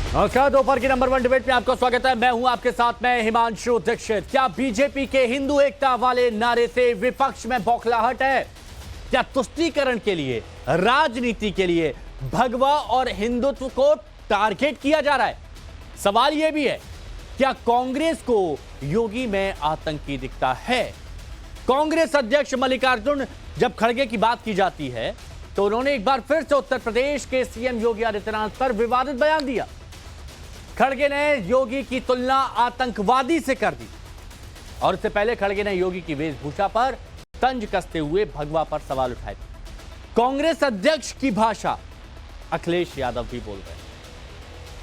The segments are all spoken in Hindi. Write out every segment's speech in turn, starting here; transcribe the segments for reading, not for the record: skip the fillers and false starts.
नमस्कार, दोपहर की नंबर 1 डिबेट में आपका स्वागत है। मैं हूं आपके साथ में हिमांशु दीक्षित। क्या बीजेपी के हिंदू एकता वाले नारे से विपक्ष में बौखलाहट है? क्या तुष्टीकरण के लिए, राजनीति के लिए भगवा और हिंदुत्व को टारगेट किया जा रहा है? सवाल यह भी है, क्या कांग्रेस को योगी में आतंकी दिखता है? कांग्रेस अध्यक्ष मल्लिकार्जुन जब खड़गे की बात की जाती है तो उन्होंने एक बार फिर से उत्तर प्रदेश के सीएम योगी आदित्यनाथ पर विवादित बयान दिया। खड़गे ने योगी की तुलना आतंकवादी से कर दी और इससे पहले खड़गे ने योगी की वेशभूषा पर तंज कसते हुए भगवा पर सवाल उठाए। कांग्रेस अध्यक्ष की भाषा अखिलेश यादव भी बोल रहे हैं।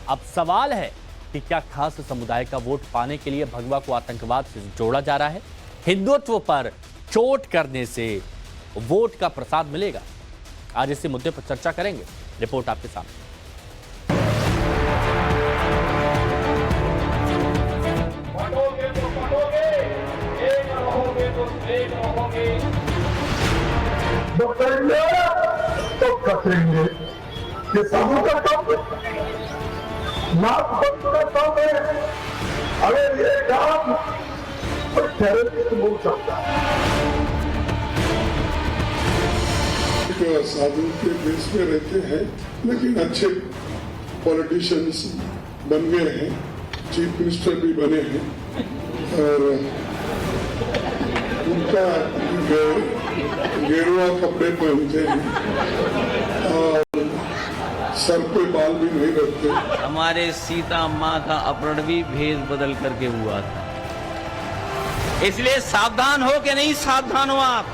अब सवाल है कि क्या खास समुदाय का वोट पाने के लिए भगवा को आतंकवाद से जोड़ा जा रहा है? हिंदुत्व पर चोट करने से वोट का प्रसाद मिलेगा? आज इसी मुद्दे पर चर्चा करेंगे। रिपोर्ट आपके सामने। करेंगे तो कटेंगे, ये साधु का काम है, नाथ भक्त का काम है। अगर ये काम कोई टेररिस्ट बोल सकता है। साधु के देश में रहते हैं, लेकिन अच्छे पॉलिटिशियंस बन गए हैं, चीफ मिनिस्टर भी बने हैं और उनका गेरुआ कपड़े पहनते हैं और सर पे बाल भी नहीं रखते। हमारे सीता माँ का अपहरण भी भेद बदल करके हुआ था, इसलिए सावधान हो कि नहीं सावधान हो आप।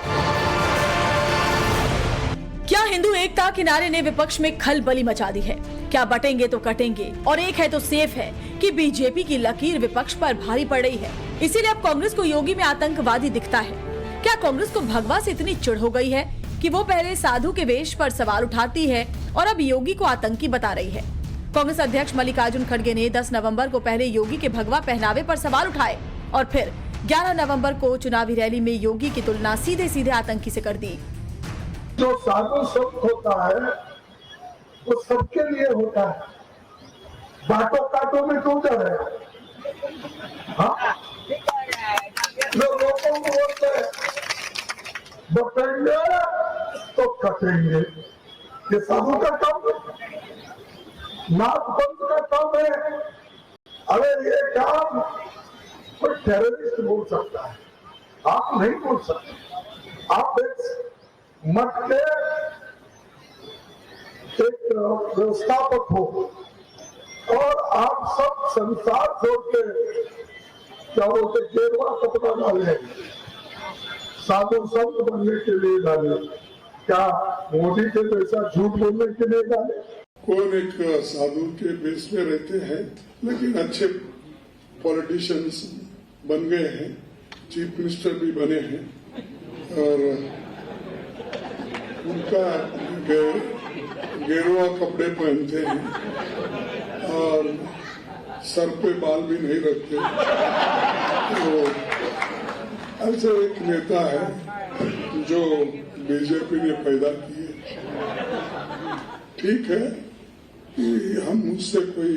क्या हिंदू एकता के नारे ने विपक्ष में खलबली मचा दी है? क्या बटेंगे तो कटेंगे और एक है तो सेफ है कि बीजेपी की लकीर विपक्ष पर भारी पड़ रही है, इसीलिए अब कांग्रेस को योगी में आतंकवादी दिखता है। क्या कांग्रेस को भगवा से इतनी चिढ़ हो गई है कि वो पहले साधु के वेश पर सवाल उठाती है और अब योगी को आतंकी बता रही है? कांग्रेस अध्यक्ष मल्लिकार्जुन खड़गे ने 10 नवंबर को पहले योगी के भगवा पहनावे पर सवाल उठाए और फिर 11 नवंबर को चुनावी रैली में योगी की तुलना सीधे सीधे आतंकी से कर दी। जो साधु शब्द होता है वो सबके लिए होता है, बाटो काटो में क्यों जा रहे हैं? हाँ? जो लोगों को बोलते हैं बटेंगे तो कटेंगे, ये साधु का काम है, नाथ भक्त का काम है। अगर ये काम कोई टेररिस्ट बोल सकता है, आप नहीं बोल सकते। आप एक मठ के एक व्यवस्थापक हो और आप सब संसार छोड़ के क्या बोलते गेरुआ कपड़ा डाले, साधु संत बनने के लिए डाले, क्या मोदी के जैसा झूठ बोलने के लिए डाले? कौन एक साधु के बेस में रहते हैं, लेकिन अच्छे पॉलिटिशियंस बन गए हैं, चीफ मिनिस्टर भी बने हैं और उनका गेरुआ कपड़े पहनते हैं और सर पे बाल भी नहीं रखते। तो ऐसे एक नेता है जो बीजेपी ने पैदा किए। ठीक है कि हम मुझसे कोई,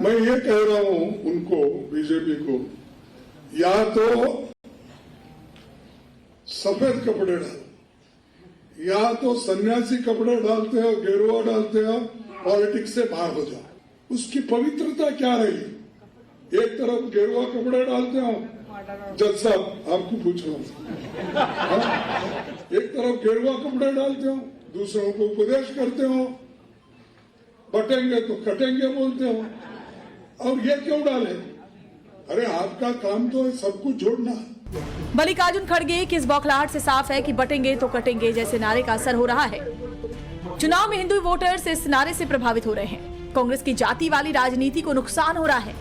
मैं ये कह रहा हूं उनको, बीजेपी को, या तो सफेद कपड़े डालो या तो सन्यासी कपड़े डालते हो, गेरुआ डालते हो, पॉलिटिक्स से बाहर हो जाओ। उसकी पवित्रता क्या रही? एक तरफ गेरुआ कपड़े डालते हो, जज साहब आपको पूछ रहा हूं, एक तरफ गेरुआ कपड़े डालते हो, दूसरों को उपदेश करते हो, बटेंगे तो कटेंगे बोलते हो, और ये क्यों डाले? अरे आपका काम तो है सब कुछ जोड़ना। मल्लिकार्जुन खड़गे की इस बौखलाहट से साफ है कि बटेंगे तो कटेंगे जैसे नारे का असर हो रहा है। चुनाव में हिंदू वोटर्स इस नारे से प्रभावित हो रहे हैं। कांग्रेस की जाति वाली राजनीति को नुकसान हो रहा है।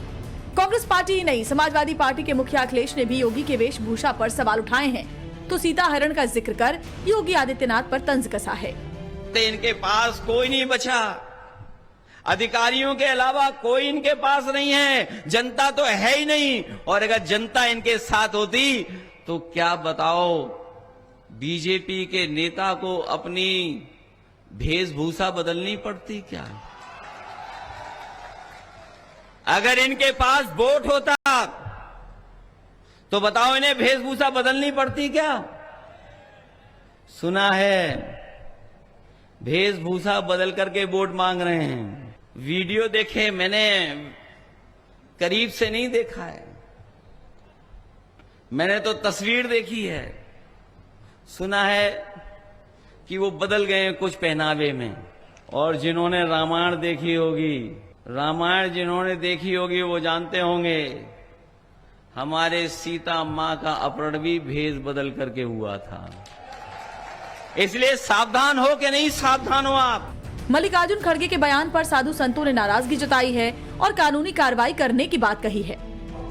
कांग्रेस पार्टी ही नहीं, समाजवादी पार्टी के मुखिया अखिलेश ने भी योगी के वेशभूषा पर सवाल उठाए हैं, तो सीता हरण का जिक्र कर योगी आदित्यनाथ पर तंज कसा है। इनके पास कोई नहीं बचा, अधिकारियों के अलावा कोई इनके पास नहीं है, जनता तो है ही नहीं। और अगर जनता इनके साथ होती तो क्या बताओ, बीजेपी के नेता को अपनी वेशभूषा बदलनी पड़ती क्या? अगर इनके पास वोट होता तो बताओ इन्हें वेशभूषा बदलनी पड़ती क्या? सुना है वेशभूषा बदल करके वोट मांग रहे हैं। वीडियो देखे, मैंने करीब से नहीं देखा है, मैंने तो तस्वीर देखी है। सुना है कि वो बदल गए हैं कुछ पहनावे में। और जिन्होंने रामायण देखी होगी, जिन्होंने देखी होगी वो जानते होंगे हमारे सीता मां का अपहरण भी भेष बदल करके हुआ था। इसलिए सावधान हो कि नहीं सावधान हो आप? मल्लिकार्जुन खड़गे के बयान पर साधु संतों ने नाराजगी जताई है और कानूनी कार्रवाई करने की बात कही है।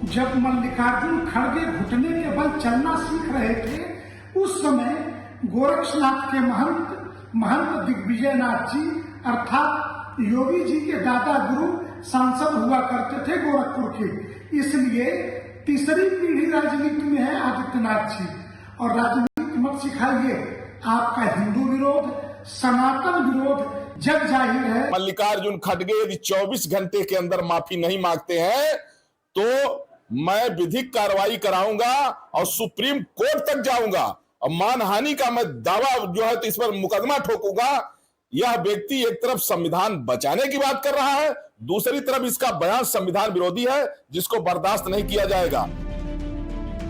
जब मल्लिकार्जुन खड़गे घुटने के बल चलना सीख रहे थे, उस समय गोरक्षनाथ के महंत दिग्विजयनाथ जी अर्थात योगी जी के दादा गुरु सांसद हुआ करते थे गोरखपुर के। इसलिए तीसरी पीढ़ी राजनीति में है आदित्यनाथ जी। और राजनीति मत सिखाइए, आपका हिंदू विरोध, सनातन विरोध जग जाहिर है। मल्लिकार्जुन खड़गे यदि 24 घंटे के अंदर माफी नहीं मांगते हैं तो मैं विधिक कार्रवाई कराऊंगा और सुप्रीम कोर्ट तक जाऊंगा और मानहानि का मैं दावा जो है तो इस पर मुकदमा ठोकूंगा। यह व्यक्ति एक तरफ संविधान बचाने की बात कर रहा है, दूसरी तरफ इसका बयान संविधान विरोधी है जिसको बर्दाश्त नहीं किया जाएगा।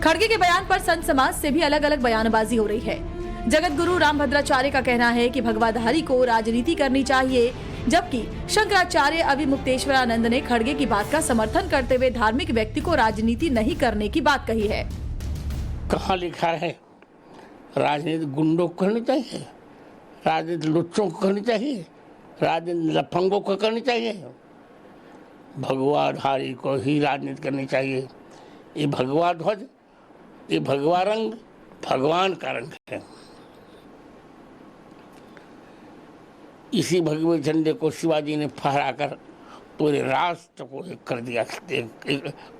खड़गे के बयान पर संत समाज से भी अलग अलग बयानबाजी हो रही है। जगत गुरु रामभद्राचार्य का कहना है कि भगवाधारी को राजनीति करनी चाहिए, जबकि शंकराचार्य अभिमुक्तेश्वरानंद ने खड़गे की बात का समर्थन करते हुए धार्मिक व्यक्ति को राजनीति नहीं करने की बात कही है। कहाँ लिखा है राजनीति गुंडों को करनी चाहिए, राजनीति लुच्चों को करनी चाहिए, राजनीति लफंगों को करनी चाहिए? भगवाधारी को ही राजनीति करनी चाहिए। ये भगवा ध्वज, ये भगवा रंग भगवान का रंग है। इसी भगवे झंडे को शिवाजी ने फहराकर पूरे राष्ट्र को एक कर दिया,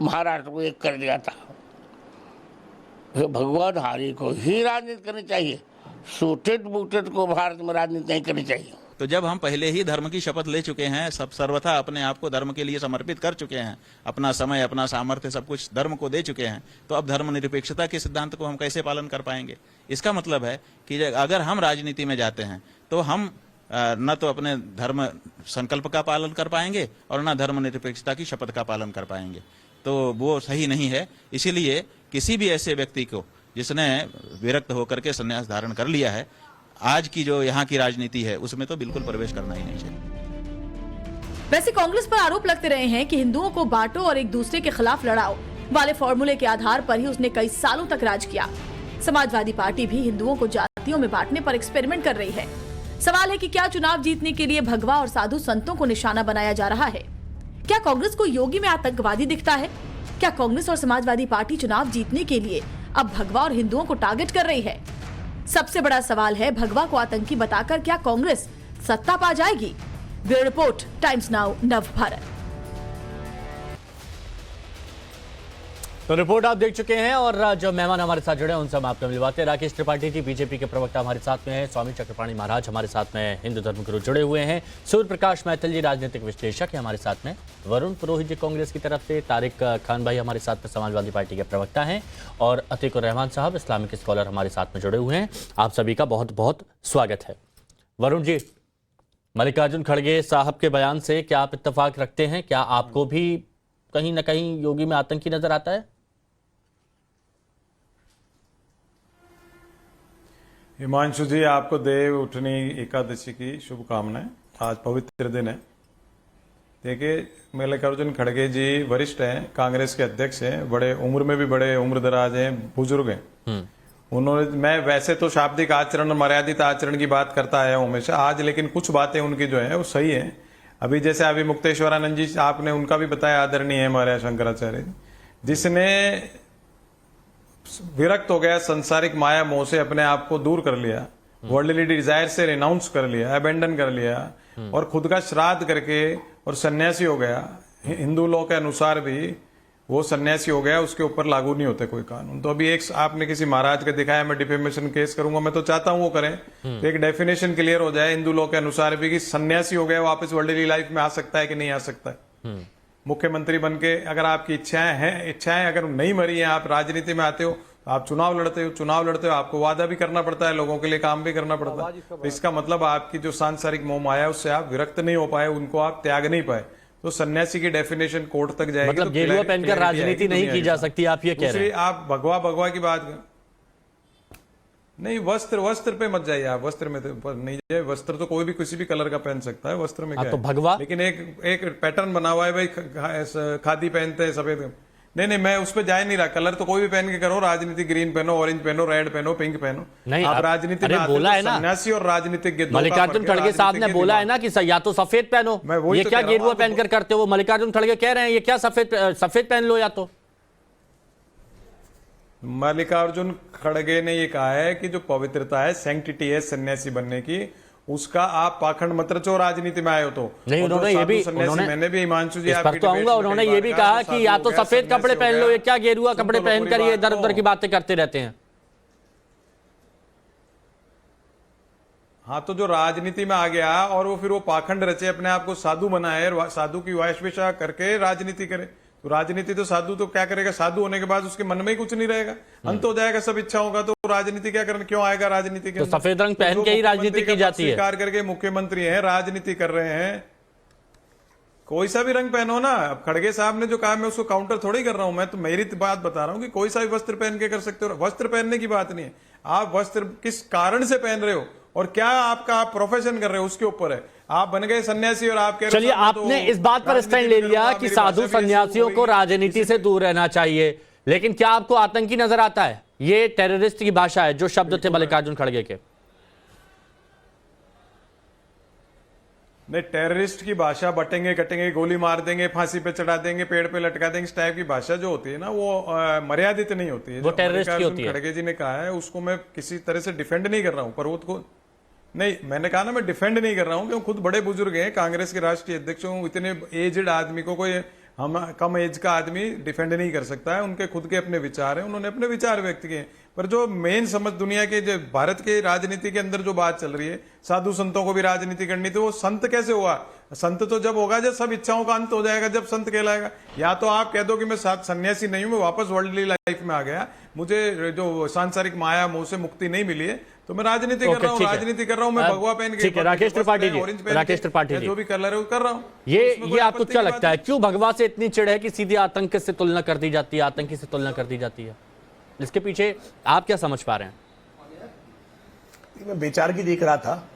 महाराष्ट्र को एक कर दिया था। भगवाधारी को ही राजनीति करनी चाहिए, सूटेड बूटेड को भारत में राजनीति नहीं करनी चाहिए। तो जब हम पहले ही धर्म की शपथ ले चुके हैं, सब सर्वथा अपने आप को धर्म के लिए समर्पित कर चुके हैं, अपना समय अपना सामर्थ्य सब कुछ धर्म को दे चुके हैं, तो अब धर्मनिरपेक्षता के सिद्धांत को हम कैसे पालन कर पाएंगे? इसका मतलब है कि अगर हम राजनीति में जाते हैं तो हम न तो अपने धर्म संकल्प का पालन कर पाएंगे और न धर्मनिरपेक्षता की शपथ का पालन कर पाएंगे, तो वो सही नहीं है। इसीलिए किसी भी ऐसे व्यक्ति को जिसने विरक्त होकर के संन्यास धारण कर लिया है, आज की जो यहाँ की राजनीति है उसमें तो बिल्कुल प्रवेश करना ही नहीं चाहिए। वैसे कांग्रेस पर आरोप लगते रहे हैं कि हिंदुओं को बांटो और एक दूसरे के खिलाफ लड़ाओ वाले फॉर्मूले के आधार पर ही उसने कई सालों तक राज किया। समाजवादी पार्टी भी हिंदुओं को जातियों में बांटने पर एक्सपेरिमेंट कर रही है। सवाल है कि क्या चुनाव जीतने के लिए भगवा और साधु संतों को निशाना बनाया जा रहा है? क्या कांग्रेस को योगी में आतंकवादी दिखता है? क्या कांग्रेस और समाजवादी पार्टी चुनाव जीतने के लिए अब भगवा और हिंदुओं को टारगेट कर रही है? सबसे बड़ा सवाल है, भगवा को आतंकी बताकर क्या कांग्रेस सत्ता पा जाएगी? ब्यूरो रिपोर्ट, टाइम्स नाउ, नव भारत। तो रिपोर्ट आप देख चुके हैं और जो मेहमान हमारे साथ जुड़े हैं उनसे हम आपको मिलवाते हैं। राकेश त्रिपाठी जी बीजेपी के प्रवक्ता हमारे साथ में हैं, स्वामी चक्रपाणी महाराज हमारे साथ में हिंदू धर्मगुरु जुड़े हुए हैं, सूर्य प्रकाश मैथिल जी राजनीतिक विश्लेषक हैं हमारे साथ में, वरुण पुरोहित जी कांग्रेस की तरफ से, तारिक खान भाई हमारे साथ में समाजवादी पार्टी के प्रवक्ता हैं और अतीकुर रहमान साहब इस्लामिक स्कॉलर हमारे साथ में जुड़े हुए हैं। आप सभी का बहुत बहुत स्वागत है। वरुण जी, मल्लिकार्जुन खड़गे साहब के बयान से क्या आप इत्तेफाक रखते हैं? क्या आपको भी कहीं ना कहीं योगी में आतंकी नजर आता है? हिमांशु जी, आपको देव उठनी एकादशी की शुभकामनाएं। आज पवित्र दिन है। देखिए, मल्लिकार्जुन खड़गे जी वरिष्ठ हैं, कांग्रेस के अध्यक्ष हैं, बड़े उम्र में भी बड़े उम्रदराज हैं, बुजुर्ग हैं। उन्होंने, मैं वैसे तो शाब्दिक आचरण और मर्यादित आचरण की बात करता आया हूं हमेशा, आज लेकिन कुछ बातें उनकी जो है वो सही है। अभी जैसे अभी मुक्तेश्वरानंद जी आपने उनका भी बताया, आदरणीय है हमारे शंकराचार्य, जिसने विरक्त हो गया, संसारिक माया मोह से अपने आप को दूर कर लिया, वर्ल्डली डिजायर से रिनाउंस कर लिया, अबेंडन कर लिया और खुद का श्राद्ध करके और सन्यासी हो गया। हिंदू लॉ के अनुसार भी वो सन्यासी हो गया, उसके ऊपर लागू नहीं होते कोई कानून। तो अभी एक आपने किसी महाराज का दिखाया, मैं डिफेमेशन केस करूंगा, मैं तो चाहता हूं वो करें, तो एक डेफिनेशन क्लियर हो जाए हिंदू लॉ के अनुसार भी कि सन्यासी हो गया वापस वर्ल्डली लाइफ में आ सकता है कि नहीं आ सकता है। मुख्यमंत्री बन के अगर आपकी इच्छाएं अगर नहीं मरी हैं, आप राजनीति में आते हो, आप चुनाव लड़ते हो, आपको वादा भी करना पड़ता है, लोगों के लिए काम भी करना पड़ता है। तो इसका मतलब आपकी जो सांसारिक मोह माया है उससे आप विरक्त नहीं हो पाए, उनको आप त्याग नहीं पाए। तो सन्यासी की डेफिनेशन कोर्ट तक जाएगी। मतलब तो गेरुआ पहनकर राजनीति नहीं की जा सकती, आप ये कह रहे हैं? आप भगवा की बात नहीं, वस्त्र पे मत जाइए आप, वस्त्र में तो नहीं जाइए। वस्त्र तो कोई भी किसी भी कलर का पहन सकता है, वस्त्र में क्या तो है? भगवा, लेकिन एक पैटर्न बना हुआ है भाई, खादी पहनते हैं सफेद। नहीं, मैं उस पर जा नहीं रहा। कलर तो कोई भी पहन के करो राजनीति, ग्रीन पहनो, ऑरेंज पहनो, रेड पहनो, पिंक पहनो। नहीं, आप राजनीति में आते बोला हो है ना, सन्यासी और राजनीतिक मल्लिकार्जुन खड़गे साहब ने बोला है ना कि या तो सफेद पहनो। ये क्या गेरुआ पहनकर करते हो? मल्लिकार्जुन खड़गे कह रहे हैं ये क्या सफेद पहन लो। या तो मल्लिकार्जुन खड़गे ने ये कहा है कि जो पवित्रता है, सैंक्टिटी है सन्यासी बनने की, उसका आप पाखंड मत रचो, राजनीति में आए हो तो। नहीं, उन्होंने ये भी, मैंने भी हिमांशु जी इस पर तो आऊंगा, उन्होंने ये भी कहा कि या तो सफेद कपड़े पहन लो, ये क्या गेरुआ कपड़े पहनकर ये इधर उधर की बातें करते रहते हैं। हाँ, तो जो राजनीति में आ गया और वो फिर वो पाखंड रचे, अपने आप को साधु बनाए, साधु की वेशभूषा करके राजनीति करे, तो राजनीति तो साधु तो क्या करेगा? साधु होने के बाद उसके मन में ही कुछ नहीं रहेगा, अंत हो जाएगा सब इच्छाओं का। तो राजनीति क्या करना, क्यों आएगा राजनीति के? तो सफेद रंग पहन के ही राजनीति की जाती है। स्वीकार करके मुख्यमंत्री हैं, राजनीति कर रहे हैं, कोई सा भी रंग पहनो ना। अब खड़गे साहब ने जो कहा मैं उसको काउंटर थोड़ी कर रहा हूं, मैं तो मेरी बात बता रहा हूं कि कोई सा भी वस्त्र पहन के कर सकते हो। वस्त्र पहनने की बात नहीं है, आप वस्त्र किस कारण से पहन रहे हो और क्या आपका आप प्रोफेशन कर रहे हो उसके ऊपर है। आप बन गए सन्यासी और आप कह रहे हो। चलिए, आपने इस बात पर स्टैंड ले लिया कि साधु सन्यासियों को राजनीति से दूर रहना चाहिए, लेकिन क्या आपको आतंकी नजर आता है? ये टेररिस्ट की भाषा है जो शब्द थे मल्लिकार्जुन खड़गे के। नहीं, टेररिस्ट की भाषा बटेंगे, कटेंगे, गोली मार देंगे, फांसी पे चढ़ा देंगे, पेड़ पे लटका देंगे, इस टाइप की भाषा जो होती है ना, वो मर्यादित नहीं होती है। वो टेररिस्ट की होती है। खड़गे जी ने कहा है, उसको मैं किसी तरह से डिफेंड नहीं कर रहा हूं, पर वो को नहीं, मैंने कहा ना मैं डिफेंड नहीं कर रहा हूं, क्योंकि खुद बड़े बुजुर्ग हैं, कांग्रेस के राष्ट्रीय अध्यक्ष हूं। इतने एजड आदमी को कोई हम कम एज का आदमी डिफेंड नहीं कर सकता है। उनके खुद के अपने विचार हैं, उन्होंने अपने विचार व्यक्त किए। पर जो मेन समझ दुनिया के, जो भारत के राजनीति के अंदर जो बात चल रही है, साधु संतों को भी राजनीति करनी, तो वो संत कैसे हुआ? संत तो जब होगा जब सब इच्छाओं का अंत हो जाएगा, जब संत कहलाएगा। या तो आप कह दो कि मैं सन्यासी नहीं हूं, मैं वापस वर्ल्डली लाइफ में आ गया, मुझे जो सांसारिक माया मोह से मुक्ति नहीं मिली है, तो मैं राजनीति कर रहा हूँ, मैं भगवा पहन के, राकेश त्रिपाठी जी, जो भी कलर है वो कर रहा हूँ। ये आपको क्या लगता है, क्यों भगवा से इतनी चिढ़ है कि सीधी आतंक से तुलना कर दी जाती है, आतंकी से तुलना कर दी जाती है? इसके पीछे आप क्या समझ पा रहे हैं? मैं बेचारगी देख रहा था,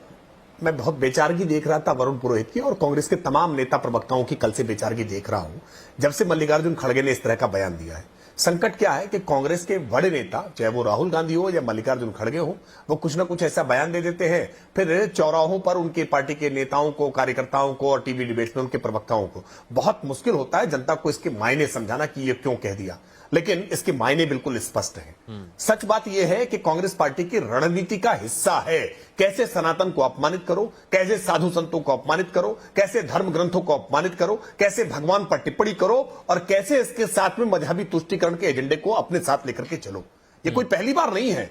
मैं बहुत बेचारगी देख रहा था वरुण पुरोहित की, और कांग्रेस के तमाम नेता प्रवक्ताओं की कल से बेचारगी देख रहा हूं, जब से मल्लिकार्जुन खड़गे ने इस तरह का बयान दिया है। संकट क्या है कि कांग्रेस के बड़े नेता, चाहे वो राहुल गांधी हो या मल्लिकार्जुन खड़गे हो, वो कुछ ना कुछ ऐसा बयान दे देते हैं, फिर चौराहों पर उनके पार्टी के नेताओं को, कार्यकर्ताओं को और टीवी डिबेट्स में उनके प्रवक्ताओं को बहुत मुश्किल होता है जनता को इसके मायने समझाना कि ये क्यों कह दिया, लेकिन इसके मायने बिल्कुल स्पष्ट हैं। सच बात यह है कि कांग्रेस पार्टी की रणनीति का हिस्सा है कैसे सनातन को अपमानित करो, कैसे साधु संतों को अपमानित करो, कैसे धर्म ग्रंथों को अपमानित करो, कैसे भगवान पर टिप्पणी करो, और कैसे इसके साथ में मजहबी तुष्टीकरण के एजेंडे को अपने साथ लेकर के चलो। ये कोई पहली बार नहीं है।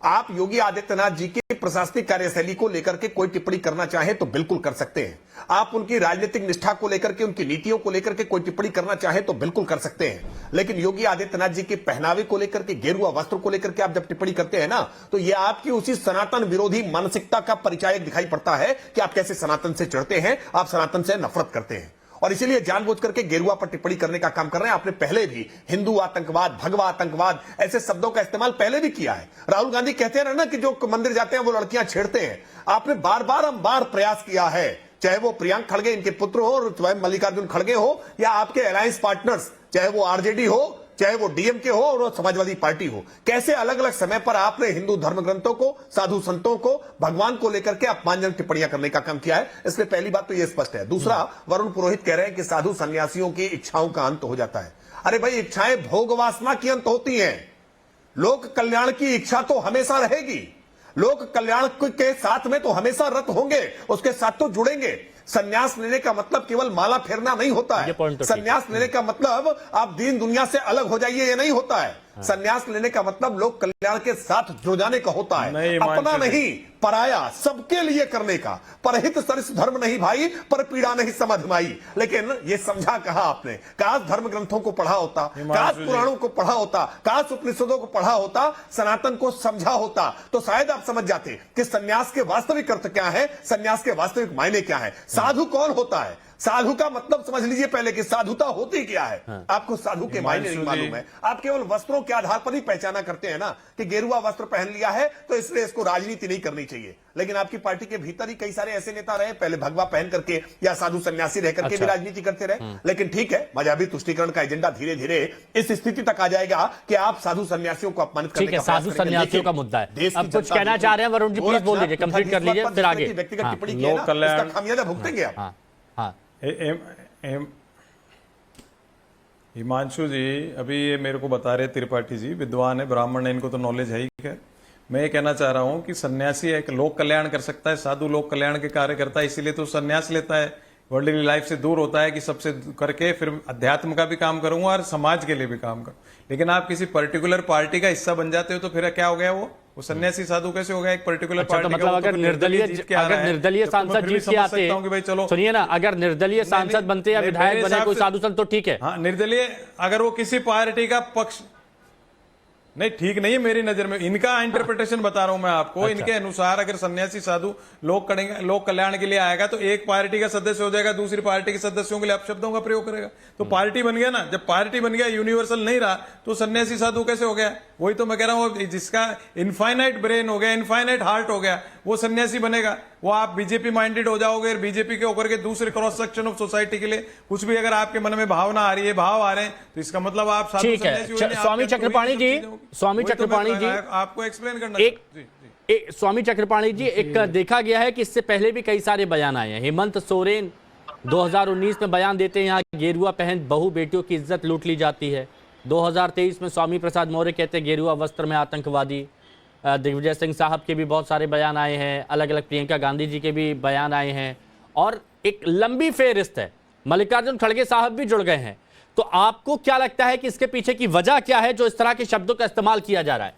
आप योगी आदित्यनाथ जी के प्रशासनिक कार्यशैली को लेकर के कोई टिप्पणी करना चाहें तो बिल्कुल कर सकते हैं। आप उनकी राजनीतिक निष्ठा को लेकर के, उनकी नीतियों को लेकर के कोई टिप्पणी करना चाहें तो बिल्कुल कर सकते हैं। लेकिन योगी आदित्यनाथ जी के पहनावे को लेकर के, गेरुआ वस्त्र को लेकर के आप जब टिप्पणी करते हैं ना, तो यह आपकी उसी सनातन विरोधी मानसिकता का परिचायक दिखाई पड़ता है कि आप कैसे सनातन से चिढ़ते हैं, आप सनातन से नफरत करते हैं, और इसीलिए जानबूझ करके गेरुआ पर टिप्पणी करने का काम कर रहे हैं। आपने पहले भी हिंदू आतंकवाद, भगवा आतंकवाद, ऐसे शब्दों का इस्तेमाल पहले भी किया है। राहुल गांधी कहते हैं ना कि जो मंदिर जाते हैं वो लड़कियां छेड़ते हैं। आपने बार प्रयास किया है, चाहे वो प्रियंक खड़गे इनके पुत्र हो, और चाहे मल्लिकार्जुन खड़गे हो, या आपके अलायंस पार्टनर्स, चाहे वो आरजेडी हो, चाहे वो डीएमके हो और समाजवादी पार्टी हो, कैसे अलग अलग समय पर आपने हिंदू धर्म ग्रंथों को, साधु संतों को, भगवान को लेकर के अपमानजनक टिप्पणियां करने का काम किया है। इसलिए पहली बात तो यह स्पष्ट है। दूसरा, वरुण पुरोहित कह रहे हैं कि साधु सन्यासियों की इच्छाओं का अंत हो जाता है। अरे भाई, इच्छाएं भोग वासना की अंत होती हैं, लोक कल्याण की इच्छा तो हमेशा रहेगी। लोक कल्याण के साथ में तो हमेशा रत होंगे, उसके साथ तो जुड़ेंगे। संन्यास लेने का मतलब केवल माला फेरना नहीं होता ये point है। तो ठीक संन्यास लेने का मतलब आप दीन दुनिया से अलग हो जाइए, ये नहीं होता है। संन्यास लेने का मतलब लोक कल्याण के साथ जुड़ जाने का होता है। नहीं, अपना मानसिक नहीं, पराया, सबके लिए करने का। परहित सरिस धर्म नहीं भाई, पर पीड़ा नहीं समझ माई। लेकिन ये समझा कहा आपने? काश धर्म ग्रंथों को पढ़ा होता, काश पुराणों को पढ़ा होता, काश उपनिषदों को पढ़ा होता, सनातन को समझा होता, तो शायद आप समझ जाते कि सन्यास के वास्तविक अर्थ क्या है, सन्यास के वास्तविक मायने क्या है, साधु कौन होता है। साधु का मतलब समझ लीजिए पहले कि साधुता होती क्या है। आपको साधु के मायने नहीं मालूम है। आप केवल वस्त्रों के आधार पर ही पहचाना करते हैं ना कि गेरुआ वस्त्र पहन लिया है तो इसलिए इसको राजनीति नहीं करनी चाहिए। लेकिन आपकी पार्टी के भीतर ही कई सारे ऐसे नेता रहे, पहले भगवा पहन करके या साधु सन्यासी रह करके भी राजनीति करते रहे। लेकिन ठीक है, मजहबी तुष्टीकरण का एजेंडा धीरे धीरे इस स्थिति तक आ जाएगा कि आप साधु सन्यासियों को अपमानित करने का साधु सन्यासियों का मुद्दा है। अब कुछ कहना चाह रहे हैं वरुण जी, प्लीज बोल लीजिए, कंप्लीट कर लीजिए, फिर आगे। व्यक्तिगत टिप्पणी की है ना, इसका खामियाजा भुगतेंगे आप। हिमांशु जी, अभी ये मेरे को बता रहे त्रिपाठी जी, विद्वान है, ब्राह्मण है, इनको तो नॉलेज है ही। खैर, मैं ये कहना चाह रहा हूं कि सन्यासी एक लोक कल्याण कर सकता है, साधु लोक कल्याण के कार्य करता है, इसीलिए तो सन्यास लेता है, वर्ल्डली लाइफ से दूर होता है कि सबसे करके फिर अध्यात्म का भी काम करूंगा और समाज के लिए भी काम करूं। लेकिन आप किसी पर्टिकुलर पार्टी का हिस्सा बन जाते हो तो फिर क्या हो गया? वो सन्यासी साधु कैसे हो गया एक पर्टिकुलर पार्टी तो मतलब अगर निर्दलीय सांसद जीत के आते हैं, भाई चलो सुनिए ना, अगर निर्दलीय सांसद बनते या विधायक बने कोई साधु संत तो ठीक है। हाँ, निर्दलीय अगर वो किसी पार्टी का पक्ष नहीं, ठीक नहीं है मेरी नजर में। इनका इंटरप्रिटेशन बता रहा हूं मैं आपको। इनके अनुसार अगर सन्यासी साधु लोक कल्याण के लिए आएगा तो एक पार्टी का सदस्य हो जाएगा, दूसरी पार्टी के सदस्यों के लिए अपशब्दों का प्रयोग करेगा, तो पार्टी बन गया ना। जब पार्टी बन गया, यूनिवर्सल नहीं रहा, तो सन्यासी साधु कैसे हो गया? वही तो मैं कह रहा हूं, जिसका इनफाइनाइट ब्रेन हो गया, इनफाइनाइट हार्ट हो गया, वो सन्यासी बनेगा। वो आप बीजेपी माइंडेड हो जाओगे, बीजेपी के होकर के दूसरे क्रॉस सेक्शन ऑफ सोसाइटी के लिए कुछ भी अगर आपके मन में भावना आ रही है, भाव आ रहे हैं, तो इसका मतलब आप साधु सन्यासी हुए नहीं। स्वामी चक्रपाणी जी, स्वामी चक्रपाणी जी, आपको एक्सप्लेन करना स्वामी चक्रपाणी जी, एक देखा गया है कि इससे पहले भी कई सारे बयान आए हैं। हेमंत सोरेन 2019 में बयान देते हैं यहाँ गेरुआ पहन बहु बेटियों की इज्जत लूट ली जाती है। 2023 में स्वामी प्रसाद मौर्य कहते हैं गेरुआ वस्त्र में आतंकवादी। दिग्विजय सिंह साहब के भी बहुत सारे बयान आए हैं, अलग अलग प्रियंका गांधी जी के भी बयान आए हैं, और एक लंबी फेहरिस्त है। मल्लिकार्जुन खड़गे साहब भी जुड़ गए हैं। तो आपको क्या लगता है कि इसके पीछे की वजह क्या है जो इस तरह के शब्दों का इस्तेमाल किया जा रहा है?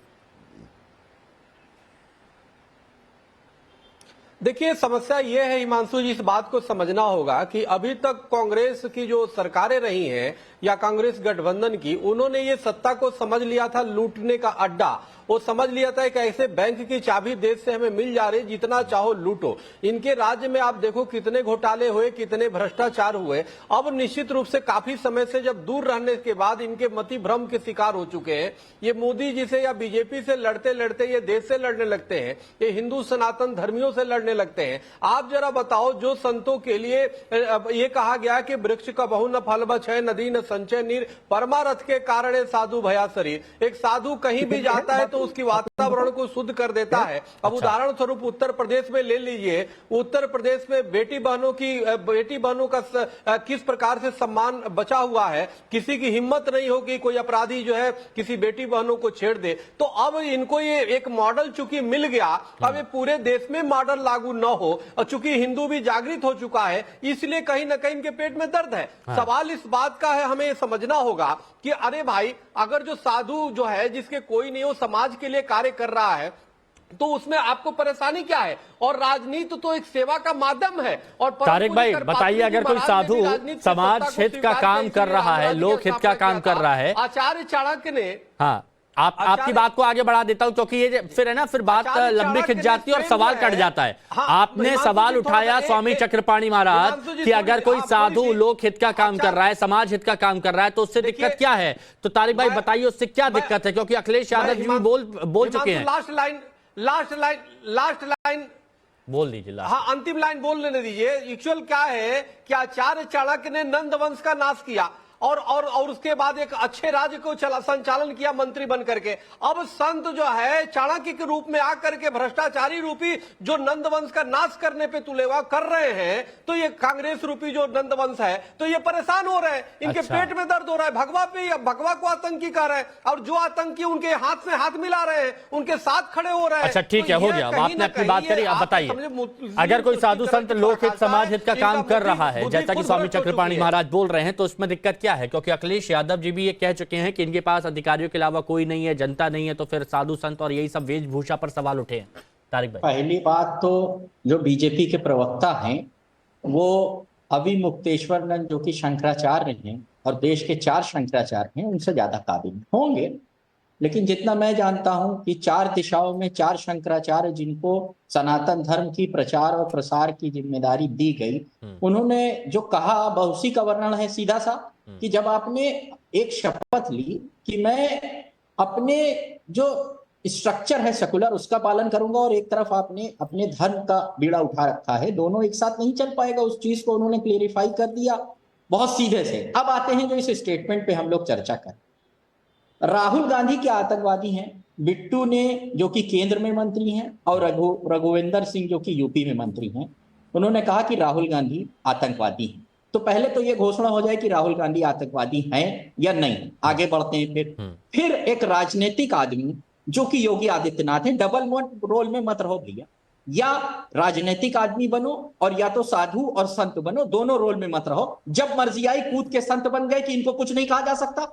देखिए, समस्या यह है हिमांशु जी, इस बात को समझना होगा कि अभी तक कांग्रेस की जो सरकारें रही हैं या कांग्रेस गठबंधन की, उन्होंने ये सत्ता को समझ लिया था लूटने का अड्डा। वो समझ लिया था कि ऐसे बैंक की चाबी देश से हमें मिल जा रही, जितना चाहो लूटो। इनके राज्य में आप देखो कितने घोटाले हुए, कितने भ्रष्टाचार हुए। अब निश्चित रूप से काफी समय से जब दूर रहने के बाद इनके मति भ्रम के शिकार हो चुके हैं। ये मोदी जी से या बीजेपी से लड़ते लड़ते ये देश से लड़ने लगते हैं, ये हिंदू सनातन धर्मियों से लड़ने लगते हैं। आप जरा बताओ, जो संतों के लिए ये कहा गया कि वृक्ष का बहु न फल बछय, नदी न संचय नीर, परमारथ के कारण साधु भया शरीर। एक साधु कहीं भी जाता है तो उसकी वातावरण को शुद्ध कर देता है। अब उदाहरण स्वरूप उत्तर प्रदेश में ले लीजिए, उत्तर प्रदेश में बेटी बहनों का किस प्रकार से सम्मान बचा हुआ है। किसी की हिम्मत नहीं होगी कोई अपराधी जो है किसी बेटी बहनों को छेड़ दे। तो अब इनको ये एक मॉडल चूंकि मिल गया, अब ये पूरे देश में मॉडल लागू न हो, और चूंकि हिंदू भी जागृत हो चुका है, इसलिए कहीं ना कहीं इनके पेट में दर्द है। सवाल इस बात का है, हमें समझना होगा कि अरे भाई, अगर जो साधु जो है जिसके कोई नहीं हो समाज के लिए कार्य कर रहा है, तो उसमें आपको परेशानी क्या है? और राजनीति तो एक सेवा का माध्यम है। और तारिक भाई बताइए, अगर कोई साधु समाज हित का काम कर रहा है, लोक हित का काम कर रहा है, आचार्य चाणक्य ने, हाँ, आपकी बात को आगे बढ़ा देता हूं क्योंकि ये फिर है ना, फिर बात लंबी खिंच जाती है और सवाल कट जाता है। आपने सवाल उठाया स्वामी चक्रपाणी महाराज कि अगर कोई साधु लोक हित का काम कर रहा है, समाज हित का काम कर रहा है, तो उससे दिक्कत क्या है? तो तारिक भाई बताइए उससे क्या दिक्कत है, क्योंकि अखिलेश यादव जी भी बोल चुके हैं। लास्ट लाइन बोल दीजिए। हाँ, अंतिम लाइन बोल लेने दीजिए। एक्चुअल क्या है कि आचार्य चाणक्य ने नंद वंश का नाश किया, और उसके बाद एक अच्छे राज्य को संचालन किया मंत्री बन करके। अब संत जो है चाणक्य के रूप में आकर के भ्रष्टाचारी रूपी जो नंदवंश का नाश करने पे तुलेवा कर रहे हैं, तो ये कांग्रेस रूपी जो नंदवंश है तो ये परेशान हो रहे हैं, इनके पेट में दर्द हो रहा है। भगवा पे भगवा को आतंकी कर रहे हैं और जो आतंकी उनके हाथ से हाथ मिला रहे हैं उनके साथ खड़े हो रहे हैं। अच्छा ठीक है, हो गया, आपने अपनी बात करी। आप बताइए, अगर कोई साधु संत लोकहित समाज हित का काम कर रहा है, जैसा कि स्वामी चक्रपाणी महाराज बोल रहे हैं, तो उसमें दिक्कत क्या है? क्योंकि अखिलेश यादव जी भी ये कह चुके हैं कि इनके पास अधिकारियों के अलावा कोई नहीं है, जनता नहीं है, तो फिर साधु संत और यही सब वेशभूषा पर सवाल उठे हैं। तारिक भाई, पहली बात तो जो बीजेपी के प्रवक्ता हैं वो अभी मुक्तेश्वरनंद जो कि शंकराचार्य हैं और देश के 4 शंकराचार्य हैं, उनसे ज्यादा काबिल होंगे। लेकिन जितना मैं जानता हूं कि 4 दिशाओं में 4 शंकराचार्य जिनको सनातन धर्म की प्रचार और प्रसार की जिम्मेदारी दी गई, उन्होंने जो कहा अब उसी का वर्णन है सीधा सा कि जब आपने एक शपथ ली कि मैं अपने जो स्ट्रक्चर है सेकुलर उसका पालन करूंगा, और एक तरफ आपने अपने धर्म का बीड़ा उठा रखा है, दोनों एक साथ नहीं चल पाएगा। उस चीज को उन्होंने क्लेरिफाई कर दिया बहुत सीधे से। अब आते हैं जो इस स्टेटमेंट पे हम लोग चर्चा करें। राहुल गांधी के आतंकवादी हैं, बिट्टू ने जो कि केंद्र में मंत्री हैं और रघुविंदर सिंह जो कि यूपी में मंत्री हैं, उन्होंने कहा कि राहुल गांधी आतंकवादी हैं। तो पहले तो ये घोषणा हो जाए कि राहुल गांधी आतंकवादी हैं या नहीं, आगे बढ़ते हैं। फिर एक राजनीतिक आदमी जो कि योगी आदित्यनाथ है, डबल रोल में मत रहो भैया, या राजनीतिक आदमी बनो और या तो साधु और संत बनो, दोनों रोल में मत रहो। जब मर्जी आई कूद के संत बन गए कि इनको कुछ नहीं कहा जा सकता।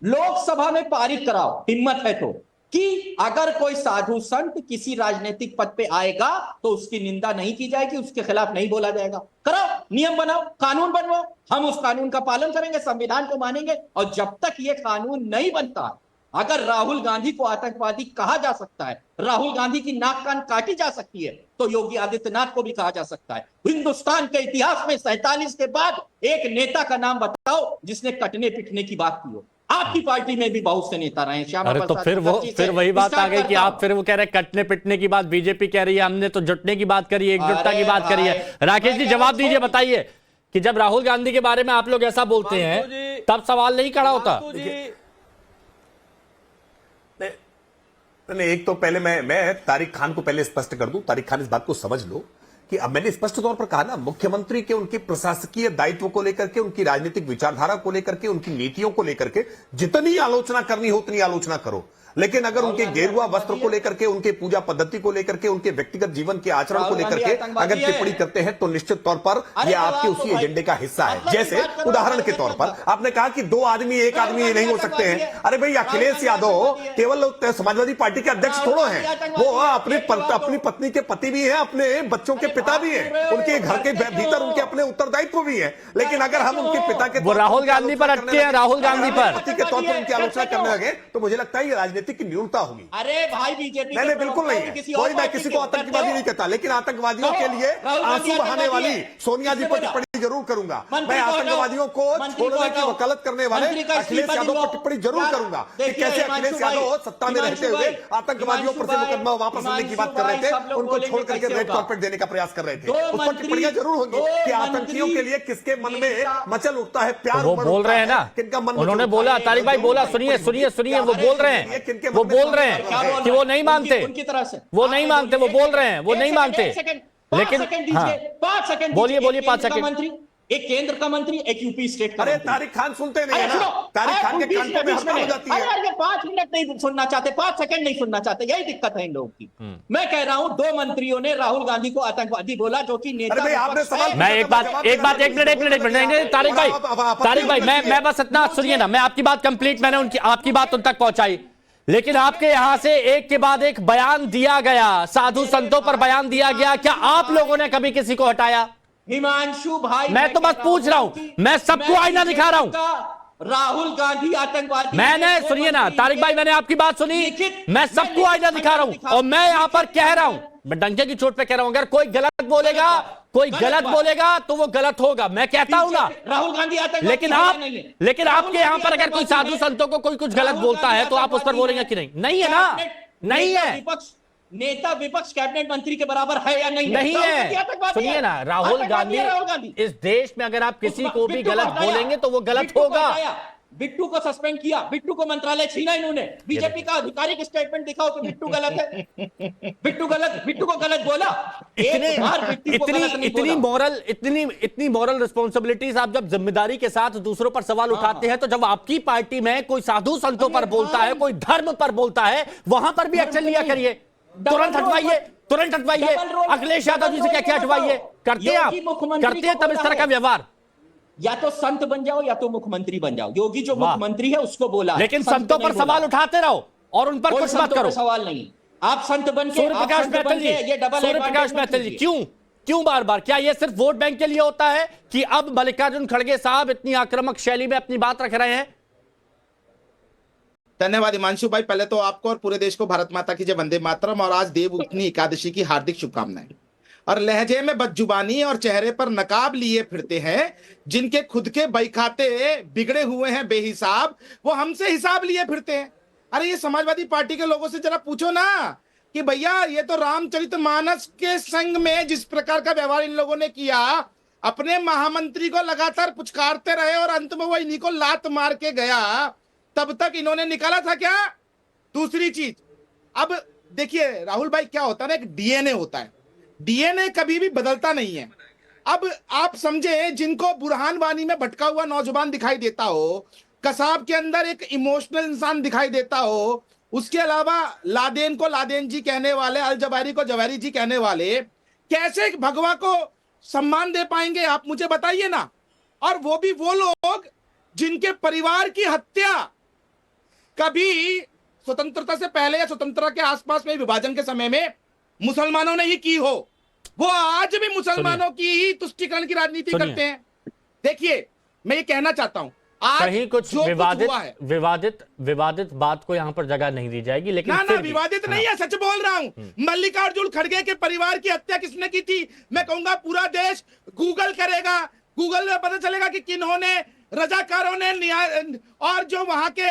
लोकसभा में पारित कराओ, हिम्मत है तो, कि अगर कोई साधु संत किसी राजनीतिक पद पे आएगा तो उसकी निंदा नहीं की जाएगी, उसके खिलाफ नहीं बोला जाएगा। कराओ, नियम बनाओ, कानून बनवाओ, हम उस कानून का पालन करेंगे, संविधान को मानेंगे। और जब तक ये कानून नहीं बनता, अगर राहुल गांधी को आतंकवादी कहा जा सकता है, राहुल गांधी की नाक कान काटी जा सकती है, तो योगी आदित्यनाथ को भी कहा जा सकता है। हिंदुस्तान के इतिहास में 47 के बाद एक नेता का नाम बताओ जिसने कटने पिटने की बात की हो। आपकी पार्टी में भी बहुत से नेता रहे हैं। अरे तो फिर वही बात आ गई कि आप फिर वो कह रहे हैं कटने पिटने की बात, बीजेपी कह रही है हमने तो जुटने की बात करी है, एकजुटता की बात करी है। राकेश जी जवाब दीजिए, बताइए कि जब राहुल गांधी के बारे में आप लोग ऐसा बोलते हैं तब सवाल नहीं खड़ा होता? नहीं, एक तो पहले मैं तारिक खान को पहले स्पष्ट कर दूं। तारिक खान इस बात को समझ लो कि अब मैंने स्पष्ट तौर पर कहा ना, मुख्यमंत्री के उनके प्रशासकीय दायित्व को लेकर के, उनकी राजनीतिक विचारधारा को लेकर के, उनकी नीतियों को लेकर के जितनी आलोचना करनी हो उतनी आलोचना करो। लेकिन अगर उनके गेरुआ वस्त्र को लेकर के, उनके पूजा पद्धति को लेकर के, उनके व्यक्तिगत जीवन के आचरण को लेकर के अगर टिप्पणी करते हैं तो निश्चित तौर पर यह आपके उसी एजेंडे का हिस्सा है। जैसे उदाहरण के तौर पर आपने कहा कि 2 आदमी 1 आदमी नहीं हो सकते हैं। अरे भाई, अखिलेश यादव केवल समाजवादी पार्टी के अध्यक्ष थोड़ो हैं, वो अपनी पत्नी के पति भी हैं, अपने बच्चों के पिता भी हैं, उनके घर के भीतर उनके अपने उत्तरदायित्व भी है। लेकिन अगर हम उनके पिता के राहुल गांधी पर अटके हैं, राहुल गांधी पर पति के तौर पर उनकी आलोचना करने लगे तो मुझे लगता है ये राजनीति की न्यूनता होगी। अरे भाई, बीजेपी नहीं बिल्कुल नहीं है, कोई मैं किसी को आतंकवादी नहीं कहता, लेकिन आतंकवादियों के लिए आंसू बहाने वाली सोनिया जी पर टिप्पणी जरूर करूंगा। मैं आतंकवादियों को छोड़ने की वकालत करने वाले अखिलेश यादव पर टिप्पणी जरूर करूंगा कि कैसे अखिलेश यादव सत्ता में रहते हुए आतंकवादियों पर से मुकदमा वापस लेने की बात कर रहे थे, उनको छोड़ करके रेड कार्पेट देने का प्रयास कर रहे थे। उस पर टिप्पणियां जरूर होंगी कि आतंकियों के लिए किसके मन में मचल उठता है प्यार। वो बोल रहे हैं ना, उन्होंने बोला, तारिक भाई बोला, सुनिए सुनिए सुनिए, वो बोल रहे हैं, वो बोल रहे हैं कि वो नहीं मानते, उनकी तरह से वो नहीं मानते, वो बोल रहे हैं वो नहीं मानते। लेकिन 5 सेकंड बोलिए, 5 सेकंड। मंत्री, एक केंद्र का मंत्री, एक यूपी स्टेट का। अरे तारिक खान सुनते नहीं है ना, तारिक खान के कान में हड़ताल हो जाती है। अरे 5 मिनट नहीं सुनना चाहते, 5 सेकंड नहीं सुनना चाहते, यही दिक्कत है इन लोगों की। मैं कह रहा हूं 2 मंत्रियों ने राहुल गांधी को आतंकवादी बोला, जो कि नेता। मैं एक मिनट तारिक भाई, मैं बस इतना सुनिए ना, मैं आपकी बात कंप्लीट, मैंने उनकी आपकी बात उन तक पहुंचाई। लेकिन आपके यहां से एक के बाद एक बयान दिया गया, साधु संतों पर बयान दिया गया, क्या आप लोगों ने कभी किसी को हटाया? हिमांशु भाई, मैं तो बस पूछ रहा हूं, मैं सबको आईना दिखा रहा हूं। राहुल गांधी आतंकवादी, मैंने सुनिए ना तारिक भाई, मैंने आपकी बात सुनी, मैं सबको आईना दिखा रहा हूं और मैं यहां पर कह रहा हूं, मैं डंके की चोट पे कह रहा हूं, अगर कोई गलत बोलेगा, कोई गलत बोलेगा तो वो गलत होगा, मैं कहता हूं ना। राहुल गांधी आतंकवादी, लेकिन आपके यहां पर अगर कोई साधु संतों को कोई कुछ गलत बोलता है तो आप उस पर बोलेंगे कि नहीं? नहीं है ना, नहीं है। नेता विपक्ष कैबिनेट मंत्री के बराबर है या नहीं? नहीं है। सुनिए ना, राहुल गांधी, इस देश में अगर आप किसी को भी गलत बोलेंगे तो वो गलत होगा। बिट्टू को सस्पेंड किया, बिट्टू को मंत्रालय छीना इन्होंने, बीजेपी का आधिकारिक स्टेटमेंट दिखाओ कि बिट्टू गलत है। बिट्टू को गलत बोला। इतनी मॉरल रिस्पॉन्सिबिलिटीज आप जब जिम्मेदारी के साथ दूसरों पर सवाल उठाते हैं, तो जब आपकी पार्टी में कोई साधु संतों पर बोलता है, कोई धर्म पर बोलता है, वहां पर भी एक्शन लिया करिए। तुरंत हटवाइए। अखिलेश यादव जी से क्या हटवाइए। करते हैं तब इस तरह का व्यवहार। या तो संत बन जाओ या तो मुख्यमंत्री बन जाओ। योगी जो मुख्यमंत्री है उसको बोला, लेकिन संतों पर सवाल उठाते रहो और उन पर कुछ मत करो। सवाल नहीं, आप संत बन के सूर्यप्रकाश मैथिल जी क्यों बार-बार, क्या ये सिर्फ वोट बैंक के लिए होता है कि अब मल्लिकार्जुन खड़गे साहब इतनी आक्रामक शैली में अपनी बात रख रहे हैं? धन्यवाद हिमांशु भाई। पहले तो आपको और पूरे देश को भारत माता की जय, वंदे मातरम, और आज देव उठनी एकादशी की हार्दिक शुभकामनाएं। और लहजे में बदजुबानी और चेहरे पर नकाब लिए फिरते हैं जिनके खुद के बईखाते बिगड़े हुए हैं बेहिसाब, वो हमसे हिसाब लिए फिरते हैं। अरे ये समाजवादी पार्टी के लोगों से जरा पूछो ना कि भैया ये तो रामचरितमानस के संग में जिस प्रकार का व्यवहार इन लोगों ने किया, अपने महामंत्री को लगातार पुचकारते रहे और अंत में वो इन्हीं को लात मार के गया, तब तक इन्होंने निकाला था क्या? दूसरी चीज, अब देखिए राहुल भाई, क्या होता है ना, एक डीएनए होता है, डीएनए कभी भी बदलता नहीं है। अब आप समझे, जिनको बुरहान वानी में भटका हुआ नौजवान दिखाई देता हो, कसाब के अंदर एक इमोशनल इंसान दिखाई देता हो, उसके अलावा लादेन को लादेन जी कहने वाले, अल जवारी को जवारी जी कहने वाले, कैसे भगवा को सम्मान दे पाएंगे आप मुझे बताइए ना। और वो भी वो लोग जिनके परिवार की हत्या कभी स्वतंत्रता से पहले या स्वतंत्रता के आसपास में विभाजन के समय में मुसलमानों ने ही की हो, वो आज भी मुसलमानों की ही तुष्टीकरण की राजनीति करते हैं। देखिए मैं ये कहना चाहता हूं, आज कहीं कुछ विवादित बात को यहां पर जगह नहीं दी जाएगी, लेकिन ना विवादित नहीं है, सच बोल रहा हूं। मल्लिकार्जुन खड़गे के परिवार की हत्या किसने की थी? मैं कहूंगा पूरा देश गूगल करेगा, गूगल में पता चलेगा कि किन्होंने, रजाकारों ने, और जो वहां के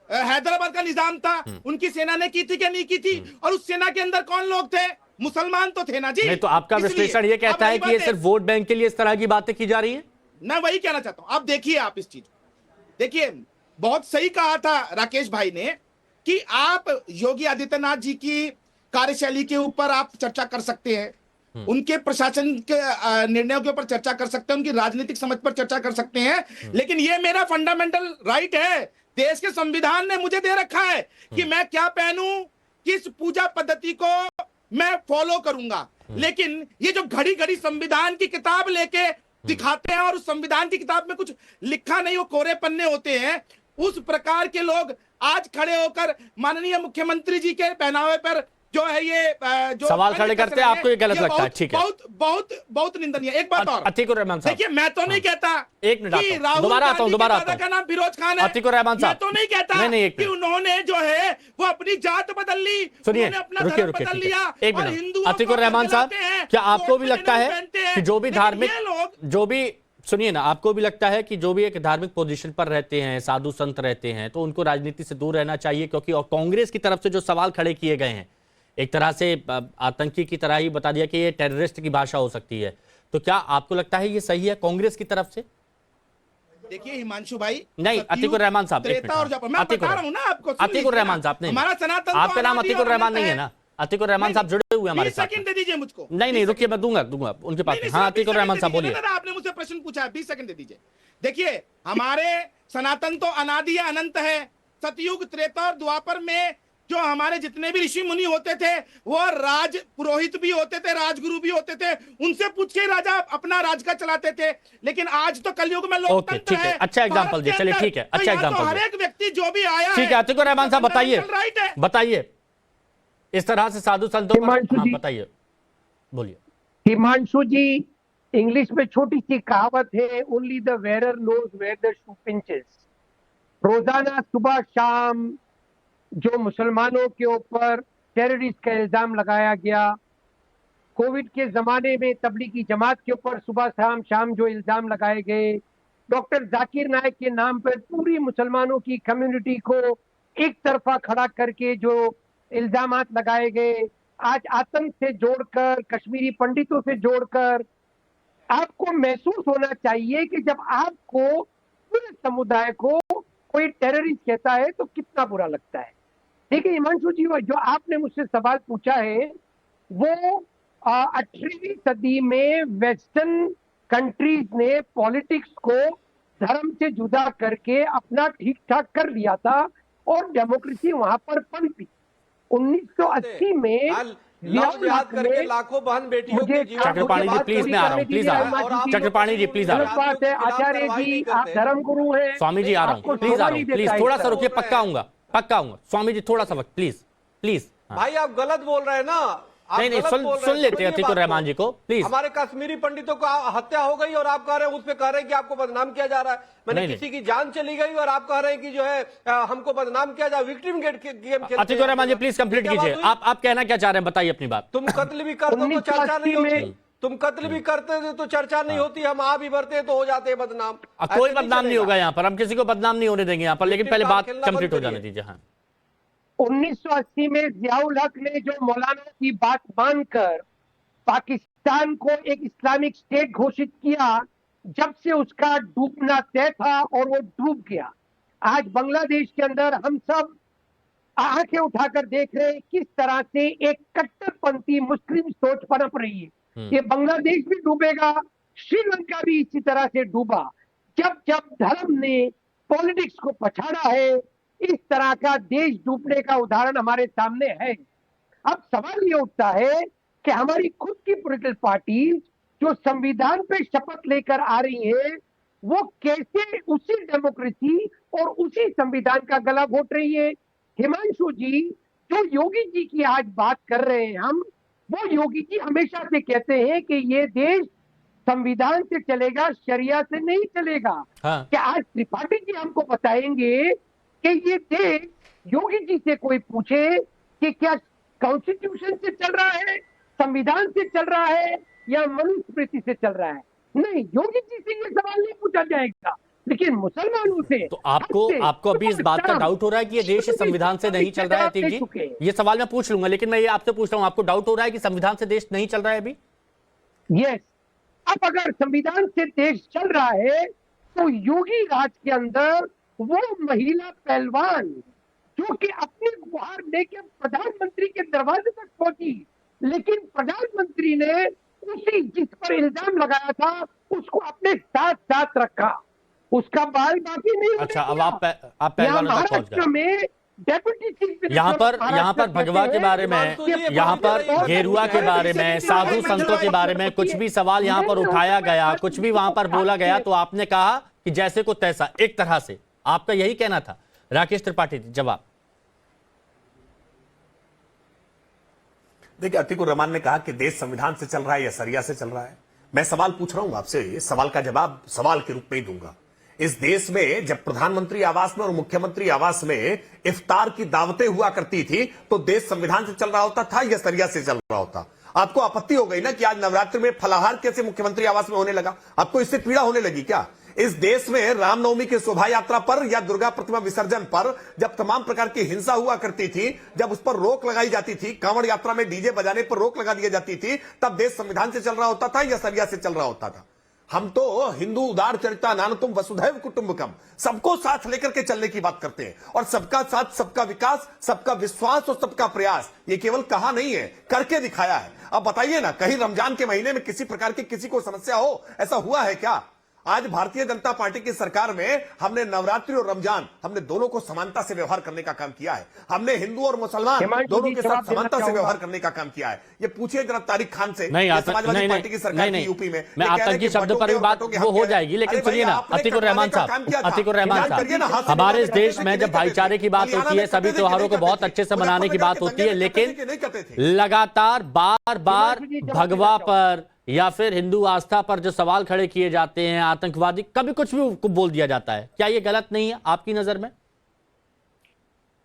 हैदराबाद का निजाम था उनकी सेना ने की थी कि नहीं की थी, और उस सेना के अंदर कौन लोग थे? मुसलमान तो थे ना जी। नहीं तो आपका विश्लेषण ये कहता है कि ये सिर्फ वोट बैंक के लिए इस तरह की बातें की जा रही है? मैं वही कहना चाहता हूं। अब देखिए, आप इस चीज देखिए, बहुत सही कहा था राकेश भाई ने कि आप योगी आदित्यनाथ जी की कार्यशैली के ऊपर आप चर्चा कर सकते हैं, उनके प्रशासन के निर्णयों के ऊपर चर्चा कर सकते हैं, उनकी राजनीतिक समझ पर चर्चा कर सकते हैं, लेकिन ये मेरा फंडामेंटल राइट है। देश के संविधान ने मुझे दे रखा है कि मैं क्या पहनूं, किस पूजा पद्धति को मैं फॉलो करूंगा। लेकिन ये जो घड़ी घड़ी संविधान की किताब लेके दिखाते हैं और उस संविधान की किताब में कुछ लिखा नहीं, वो कोरे पन्ने होते हैं, उस प्रकार के लोग आज खड़े होकर माननीय मुख्यमंत्री जी के पहनावे पर जो है ये जो सवाल खड़े करते हैं, आपको ये गलत लगता है? ठीक है, बहुत निंदनीय। एक बात और, अतीकुर रहमान साहब, देखिए मैं तो नहीं कहता, एक मिनट दोबारा आता हूं, का नाम फिरोज खान है। अतीकुर रहमान साहब, मैं तो नहीं कहता कि उन्होंने जो है वो अपनी जात बदल ली, सुनिए, रुकिए एक मिनट। अतीकुर रहमान साहब, क्या आपको भी लगता है कि जो भी धार्मिक, जो भी, सुनिए ना, आपको भी लगता है कि जो भी एक धार्मिक पोजीशन पर रहते हैं, साधु संत रहते हैं, तो उनको राजनीति से दूर रहना चाहिए? क्योंकि और कांग्रेस की तरफ से जो सवाल खड़े किए गए हैं, एक तरह से आतंकी की तरह ही बता दिया कि ये टेररिस्ट की भाषा हो सकती है, तो क्या आपको लगता है ये सही है कांग्रेस की तरफ से? देखिए हिमांशु भाई, नहीं, अतीकुर रहमान साहब, अतीकुर रहमान साहब, हमारा सनातन, आपका नाम अतीकुर रहमान नहीं है ना? अतीकुर रहमान साहब जुड़े हुए हमारे साथ। दे दीजिए मुझको। नहीं, रुकिए, मैं दूंगा उनके पास। हाँ, अतीकुर रहमान साहब बोलिए। आपने मुझसे प्रश्न पूछा है, 20 सेकंड दे दीजिए। देखिए हमारे सनातन तो अनादि है, अनंत है। सतयुग, त्रेता और द्वापर में जो हमारे जितने भी ऋषि मुनि होते थे, वो राज पुरोहित भी होते थे, राजगुरु भी होते थे, उनसे पूछ के राजा अपना राज का चलाते थे। लेकिन आज तो कलयुग में लोकतंत्र है। अच्छा एग्जांपल दिया, चलिए ठीक है, अच्छा एग्जांपल। हर एक व्यक्ति जो भी आया, ठीक है अतीकुर रहमान साहब, बताइए इस तरह से साधु संतों पर, बताइए, बोलिए। हिमांशु जी, इंग्लिश में छोटी सी कहावत है, only the wearer knows where the shoe pinches. रोजाना सुबह शाम जो मुसलमानों के ऊपर टेररिस्ट का इल्जाम लगाया गया, कोविड के जमाने में तबलीगी जमात के ऊपर सुबह शाम जो इल्जाम लगाए गए, डॉक्टर जाकिर नायक के नाम पर पूरी मुसलमानों की कम्युनिटी को एक तरफा खड़ा करके जो इल्जामात लगाए गए, आज आतंक से जोड़कर, कश्मीरी पंडितों से जोड़कर, आपको महसूस होना चाहिए कि जब आपको पूरे समुदाय को कोई टेररिस्ट कहता है तो कितना बुरा लगता है। देखिए हिमांशु जी, जो आपने मुझसे सवाल पूछा है वो 18वीं सदी में वेस्टर्न कंट्रीज ने पॉलिटिक्स को धर्म से जुदा करके अपना ठीक ठाक कर लिया था और डेमोक्रेसी वहां पर पनपी। 1980 में याद करके लाखों बहन बेटियों के जीवन चक्रपाणी जी प्लीज, मैं आ रहा हूँ, प्लीज आ रहा हूँ। चक्रपाणी जी प्लीज आ रहा हूँ। बात है आचार्य जी, आप धर्म गुरु हैं। स्वामी जी आ रहा हूँ, प्लीज आ रहा हूँ, प्लीज थोड़ा सा रुकिए, पक्का आऊंगा, पक्का आऊंगा। स्वामी जी थोड़ा सा वक्त प्लीज, प्लीज। भाई आप गलत बोल रहे हैं ना, नहीं, सुन लेते हैं अतीकुर रहमान जी को प्लीज। हमारे कश्मीरी पंडितों का हत्या हो गई और आप कह रहे हैं, उस पे कह रहे हैं कि आपको बदनाम किया जा रहा है। मैंने किसी की जान चली गई और आप कह रहे हैं कि जो है हमको बदनाम किया जाए, विक्टिम गेम खेलते। अतीकुर रहमान जी प्लीज कंप्लीट कीजिए, आप कहना क्या चाह रहे हैं, बताइए अपनी बात। तुम कत्ल भी कर दो तो चर्चा नहीं होती, तुम कत्ल भी करते थे तो चर्चा नहीं होती, हम आ भी भरते तो हो जाते बदनाम। कोई बदनाम नहीं होगा यहाँ पर, हम किसी को बदनाम नहीं होने देंगे यहाँ पर, लेकिन पहले बात कंप्लीट हो जाने दीजिए। हाँ, 1980 में जियाउल हक ने जो मौलाना की बात मानकर पाकिस्तान को एक इस्लामिक स्टेट घोषित किया, जब से उसका डूबना तय था और वो डूब गया। आज बांग्लादेश के अंदर हम सब आंखें उठाकर देख रहे हैं किस तरह से एक कट्टरपंथी मुस्लिम सोच पनप रही है। ये बांग्लादेश भी डूबेगा, श्रीलंका भी इसी तरह से डूबा। जब जब धर्म ने पॉलिटिक्स को पछाड़ा है, इस तरह का देश डूबने का उदाहरण हमारे सामने है। अब सवाल ये उठता है कि हमारी खुद की पॉलिटिकल पार्टी जो संविधान पे शपथ लेकर आ रही है, वो कैसे उसी डेमोक्रेसी और उसी संविधान का गला घोट रही है। हिमांशु जी, जो योगी जी की आज बात कर रहे हैं हम, वो योगी जी हमेशा से कहते हैं कि ये देश संविधान से चलेगा, शरिया से नहीं चलेगा। हाँ। क्या आज त्रिपाठी जी हमको बताएंगे कि ये देश, योगी जी से कोई पूछे कि क्या कॉन्स्टिट्यूशन से चल रहा है, संविधान से चल रहा है या मनुस्मृति से चल रहा है? नहीं, योगी जी से ये सवाल नहीं पूछा जाएगा, लेकिन मुसलमानों से। तो आपको अभी इस बात का डाउट हो रहा है कि ये देश संविधान से नहीं चल रहा है? अतीक जी, ये सवाल मैं पूछ लूंगा, लेकिन मैं ये आपसे पूछ रहा हूँ, आपको डाउट हो रहा है कि संविधान से देश नहीं चल रहा है अभी? यस। अब अगर संविधान से देश चल रहा है तो योगी राज के अंदर वो महिला पहलवान जो कि अपनी गुहार लेकर प्रधानमंत्री के दरवाजे तक पहुंची, लेकिन प्रधानमंत्री ने उसी जिस पर इल्जाम लगाया था उसको अपने साथ साथ रखा, उसका बाल बाकी नहीं। अच्छा, अब आप पहलवानों तक पहुंच गए। में डेप्यूटी चीफ यहाँ पर भगवा के बारे में, यहाँ पर गेरुआ के बारे में, साधु संतों के बारे में कुछ भी सवाल यहाँ पर उठाया गया, कुछ भी वहां पर बोला गया, तो आपने कहा कि जैसे को तैसा, एक तरह से आपका यही कहना था। राकेश त्रिपाठी, जवाब। देखिए, अतीकुर रहमान ने कहा कि देश संविधान से चल रहा है या शरिया से चल रहा है। मैं सवाल पूछ रहा हूं आपसे, इस सवाल का जवाब सवाल के रूप में ही दूंगा। इस देश में जब प्रधानमंत्री आवास में और मुख्यमंत्री आवास में इफ्तार की दावतें हुआ करती थी, तो देश संविधान से चल रहा होता था या शरिया से चल रहा होता? आपको आपत्ति हो गई ना कि आज नवरात्रि में फलाहार कैसे मुख्यमंत्री आवास में होने लगा? आपको इससे पीड़ा होने लगी क्या? इस देश में रामनवमी की शोभा यात्रा पर या दुर्गा प्रतिमा विसर्जन पर जब तमाम प्रकार की हिंसा हुआ करती थी, जब उस पर रोक लगाई जाती थी, कांवड़ यात्रा में डीजे बजाने पर रोक लगा दी जाती थी, तब देश संविधान से चल रहा होता था या शरिया से चल रहा होता था? हम तो हिंदू उदार चरिता नानतुम वसुधैव कुटुंबकम, सबको साथ लेकर के चलने की बात करते हैं। और सबका साथ, सबका विकास, सबका विश्वास और सबका प्रयास, ये केवल कहा नहीं है, करके दिखाया है। अब बताइए ना, कहीं रमजान के महीने में किसी प्रकार की किसी को समस्या हो, ऐसा हुआ है क्या? आज भारतीय जनता पार्टी की सरकार में हमने नवरात्रि और रमजान, हमने दोनों को समानता से व्यवहार करने का काम किया है। हमने हिंदू और मुसलमान दोनों के साथ समानता से व्यवहार करने का काम किया है। ये पूछिए जरा तारिक खान से, समाजवादी पार्टी की सरकार की यूपी में। मैं आतंकी शब्द पर भी बात वो हो जाएगी, लेकिन सुनिए ना अतीकुर रहमान साहब, अतीकुर रहमान साहब, हमारे इस देश में जब भाईचारे की बात होती है, सभी त्योहारों को बहुत अच्छे से मनाने की बात होती है, लेकिन लगातार बार बार भगवा पर या फिर हिंदू आस्था पर जो सवाल खड़े किए जाते हैं, आतंकवादी, कभी कुछ भी बोल दिया जाता है। क्या ये गलत नहीं है आपकी नजर में?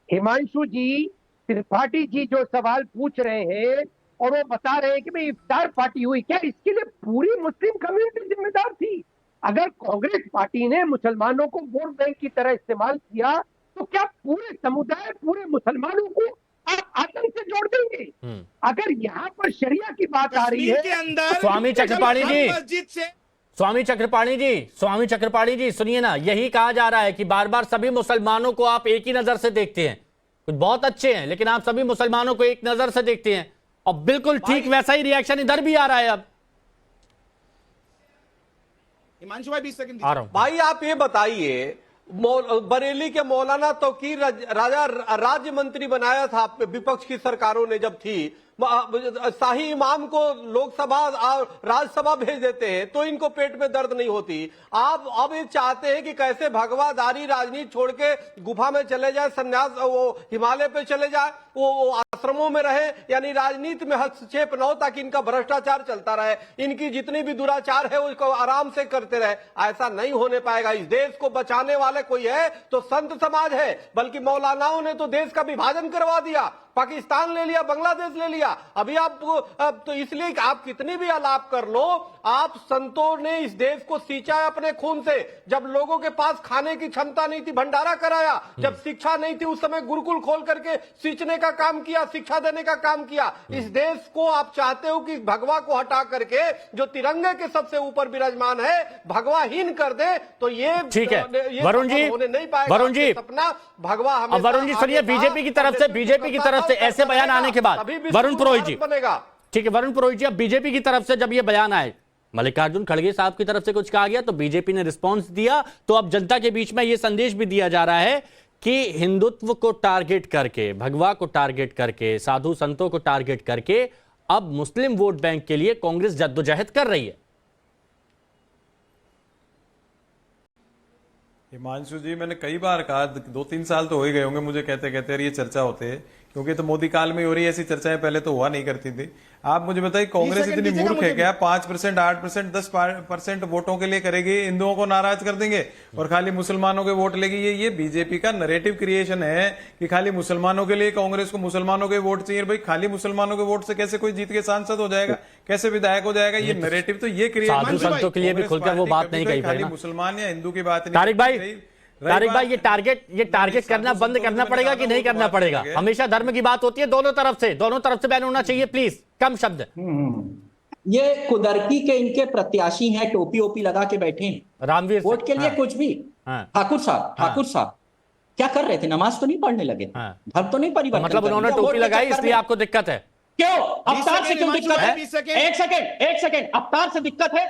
हिमांशु जी, त्रिपाठी जी जो सवाल पूछ रहे हैं और वो बता रहे हैं कि भाई इफ्तार पार्टी हुई, क्या इसके लिए पूरी मुस्लिम कम्युनिटी जिम्मेदार थी? अगर कांग्रेस पार्टी ने मुसलमानों को वोट बैंक की तरह इस्तेमाल किया, तो क्या पूरे समुदाय, पूरे मुसलमानों को आप आतंक से जोड़ देंगे। अगर यहाँ पर शरिया की बात आ रही कश्मीर है के अंदर स्वामी चक्रपाणी जी, मस्जिद से स्वामी चक्रपाणी जी सुनिए ना, यही कहा जा रहा है कि बार बार सभी मुसलमानों को आप एक ही नजर से देखते हैं। कुछ बहुत अच्छे हैं लेकिन आप सभी मुसलमानों को एक नजर से देखते हैं, और बिल्कुल ठीक वैसा ही रिएक्शन इधर भी आ रहा है। अब हिमांशु भाई 20 सेकंड आ रहा हूं। भाई आप ये बताइए, बरेली के मौलाना तौकीर राजा राज्य मंत्री बनाया था विपक्ष की सरकारों ने जब थी, शाही इमाम को लोकसभा और राज्यसभा भेज देते हैं तो इनको पेट में दर्द नहीं होती। आप अब ये चाहते हैं कि कैसे भगवादारी राजनीति छोड़ के गुफा में चले जाए, संन्यास वो हिमालय पे चले जाए, वो आश्रमों में रहे, यानी राजनीति में हस्तक्षेप न हो ताकि इनका भ्रष्टाचार चलता रहे, इनकी जितनी भी दुराचार है उसको आराम से करते रहे। ऐसा नहीं होने पाएगा। इस देश को बचाने वाले कोई है तो संत समाज है, बल्कि मौलानाओं ने तो देश का विभाजन करवा दिया, पाकिस्तान ले लिया, बांग्लादेश ले लिया। अभी आप तो इसलिए आप कितनी भी आलाप कर लो, आप संतों ने इस देश को सींचा है अपने खून से। जब लोगों के पास खाने की क्षमता नहीं थी, भंडारा कराया। जब शिक्षा नहीं थी, उस समय गुरुकुल खोल करके सींचने का काम किया, शिक्षा देने का काम किया। इस देश को आप चाहते हो कि भगवा को हटा करके जो तिरंगे के सबसे ऊपर विराजमान है भगवाहीन कर दे, तो ये ठीक है वरुण जी, होने नहीं पाएगा। वरुण जी सपना भगवा अब वरुण जी सुनिए, बीजेपी की तरफ से ऐसे बयान आने के बाद वरुण पुरोहित जी, ठीक है वरुण पुरोहित जी, अब बीजेपी की तरफ से जब ये बयान आए, मल्लिकार्जुन खड़गे साहब की तरफ से कुछ कहा गया तो बीजेपी ने रिस्पांस दिया, तो अब जनता के बीच में ये संदेश भी दिया जा रहा है कि हिंदुत्व को टारगेट करके, भगवा को टारगेट करके, साधु संतों को टारगेट करके अब मुस्लिम वोट बैंक के लिए कांग्रेस जद्दोजहद कर रही है। हिमांशु जी, मैंने कई बार कहा, 2-3 साल तो हो ही गए होंगे मुझे कहते कहते ये चर्चा होते है, क्योंकि तो मोदी काल में हो रही है ऐसी चर्चाएं, पहले तो हुआ नहीं करती थी। आप मुझे बताइए, कांग्रेस इतनी मूर्ख है क्या? 5%, 8%, 10% वोटों के लिए करेगी, हिंदुओं को नाराज कर देंगे और खाली मुसलमानों के वोट लेगी। ये बीजेपी का नैरेटिव क्रिएशन है कि खाली मुसलमानों के लिए कांग्रेस को मुसलमानों के वोट चाहिए। भाई खाली मुसलमानों के वोट से कैसे कोई जीत के सांसद हो जाएगा, कैसे विधायक हो जाएगा? ये नैरेटिव तो ये साधु संतों के लिए भी खुलकर वो बात नहीं कही, खाली मुसलमान या हिंदू की बात नहीं। तारिक भाई ये टारगेट करना बंद करना पड़ेगा कि नहीं करना पड़ेगा? हमेशा धर्म की बात होती है, दोनों तरफ से बैन होना चाहिए। प्लीज कम शब्द। ये कुदरती के इनके प्रत्याशी हैं, टोपी ओपी लगा के बैठे हैं रामवीर वोट के लिए। हाँ। कुछ भी ठाकुर साहब क्या कर रहे थे? नमाज तो नहीं पढ़ने लगे, धर्म तो नहीं परिवर्तन, मतलब उन्होंने टोपी लगाई इसलिए आपको दिक्कत है? क्यों? अवतार से क्यों दिक्कत है? एक सेकंड, अवतार से दिक्कत है?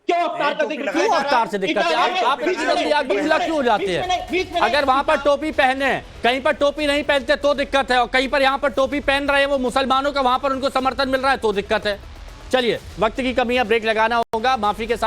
क्यों अवतार का जिक्र? क्यों अवतार से दिक्कत है? आप इतनी जल्दी आग बबूला क्यों हो जाते हैं? अगर वहां पर टोपी पहने, कहीं पर टोपी नहीं पहनते तो दिक्कत है, और कहीं पर यहाँ पर टोपी पहन रहे हैं वो मुसलमानों का, वहां पर उनको समर्थन मिल रहा है तो दिक्कत है। चलिए, वक्त की कमी है, ब्रेक लगाना होगा। माफी के साथ